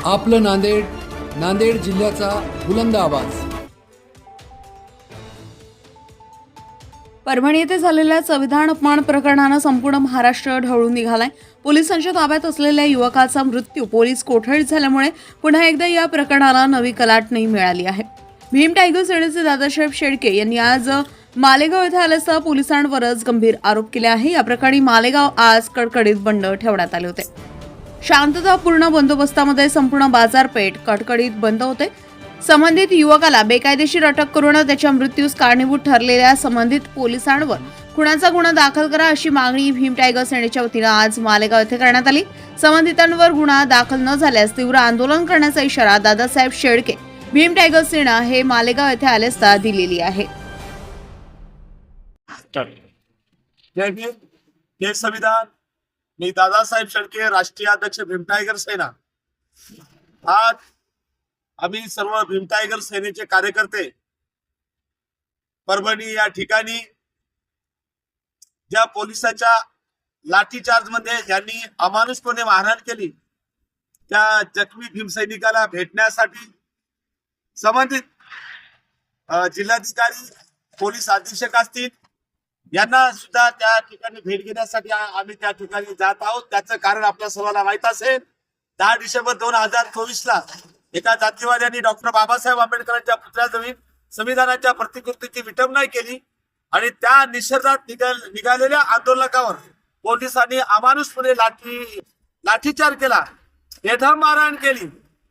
आपलं नांदेड, नांदेड जिल्ह्याचा बुलंद आवाज। परभणी येथे झालेल्या संविधान अपमान प्रकरणानं संपूर्ण महाराष्ट्र ढवळून निघालाय। पोलिसांच्या ताब्यात असलेल्या युवकाचा मृत्यू पोलीस कोठडीत झाल्यामुळे पुन्हा एकदा या प्रकरणाला नवी कलाटणी मिळाली आहे। भीम टायगर सेनेचे दादासाहेब शेळके यांनी आज मालेगाव येथे आल्यासह पोलिसांवरच गंभीर आरोप केले आहे। या प्रकरणी मालेगाव आज कडकडीत बंद ठेवण्यात आले होते। शांततापूर्ण बंदोबस्तामध्ये संपूर्ण बाजारपेठ कडकडीत बंद होते। संबंधित युवकाला बेकायदेशीर अटक करून त्याच्या मृत्यूस कारणीभूत ठरलेल्या संबंधित पोलिसांवर खुनाचा गुन्हा दाखल करा अशी मागणी भीम टायगर सेनेच्या वतीने आज मालेगाव येथे करण्यात आली। संबंधितांवर गुन्हा दाखल न झाल्यास तीव्र आंदोलन करण्याचा इशारा दादासाहेब शेळके भीम टायगर सेना हे मालेगाव येथे आल्यासता दिलेली आहे। जय भीम, जय संविधान। मी दादासाहेब शेळके, राष्ट्रीय अध्यक्ष भीम टायगर सेना। आज आम्ही सर्व भीम टायगर सेनेचे कार्यकर्ते परभणी या ठिकाणी ज्या पोलिसाच्या लाठीचार्ज मध्ये ज्यांनी अमानुषपणे मारहाण केली त्या जखमी भीम सैनिकाला भेटण्यासाठी संबंधित जिल्हाधिकारी, पोलीस अधीक्षक असतील यांना सुद्धा त्या ठिकाणी भेट घेण्यासाठी आम्ही त्या ठिकाणी जात आहोत। त्याचं कारण आपल्या सर्वांना माहित असेल। 10 डिसेंबर 2024 ला एका जातीवाद्यांनी डॉक्टर बाबासाहेब आंबेडकरांच्या पुतळ्याजवळ संविधानाच्या प्रतिकृतीची विटंबना केली आणि त्या निषेधात निघालेल्या आंदोलकावर पोलिसांनी अमानुषपणे लाठीचार्ज केला, बेदम मारहाण केली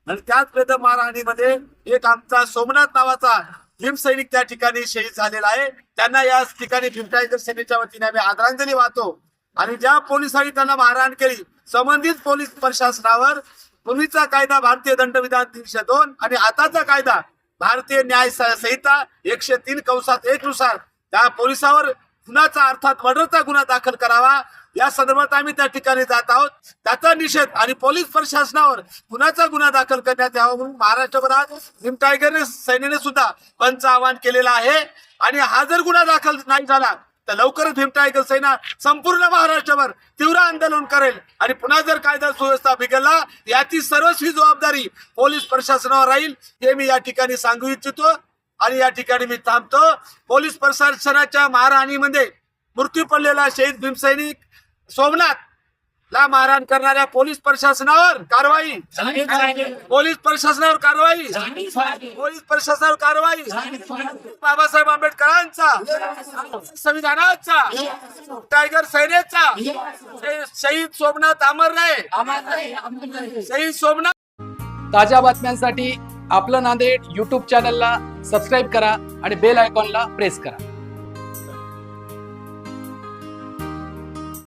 आणि त्याच बेदम मारहाणीमध्ये एक आमचा सोमनाथ नावाचा भीम सैनिक त्या ठिकाणी शहीद झालेला आहे। त्यांना या ठिकाणी भीम टायगर सेनेच्या वतीने आम्ही आदरांजली वाहतो। आणि ज्या पोलिसांनी त्यांना मारहाण केली संबंधित पोलीस प्रशासनावर पूर्वीचा कायदा भारतीय दंडविधान 302 आणि आताचा कायदा भारतीय न्याय संहिता 103(1) नुसार त्या पोलिसावर गुन्ह्याचा अर्थात मर्डरचा गुन्हा दाखल करावा या संदर्भात आम्ही त्या ठिकाणी जात आहोत। त्याचा निषेध आणि पोलीस प्रशासनावर गुन्ह्याचा गुन्हा दाखल करण्यात यावा म्हणून महाराष्ट्रभरात भीम टायगर सेनेने सुद्धा पंच आवाहन केलेलं आहे। आणि हा जर गुन्हा दाखल नाही झाला तर लवकरच भीम टायगर सेना संपूर्ण महाराष्ट्रभर तीव्र आंदोलन करेल आणि पुन्हा जर कायदा सुव्यवस्था बिघडला याची सर्वस्वी जबाबदारी पोलीस प्रशासनावर राहील हे मी या ठिकाणी सांगू इच्छितो। आणि या ठिकाणी मी थांबतो। पोलीस प्रशासनाच्या मारहाणीमध्ये मृत्यू पडलेला शहीद भीम सैनिक सोमनाथ ला मारहाण करणाऱ्या पोलीस प्रशासनावर कारवाई, पोलीस प्रशासनावर कारवाई, पोलीस प्रशासनावर कारवाई। बाबासाहेब आंबेडकरांचा, संविधानाचा, टायगर सेनेचा शहीद सोमनाथ अमर रहे, शहीद सोमनाथ। ताज्या बातम्यांसाठी आपलं नांदेड YouTube चॅनलला सबस्क्राईब करा आणि बेल आयकॉनला प्रेस करा।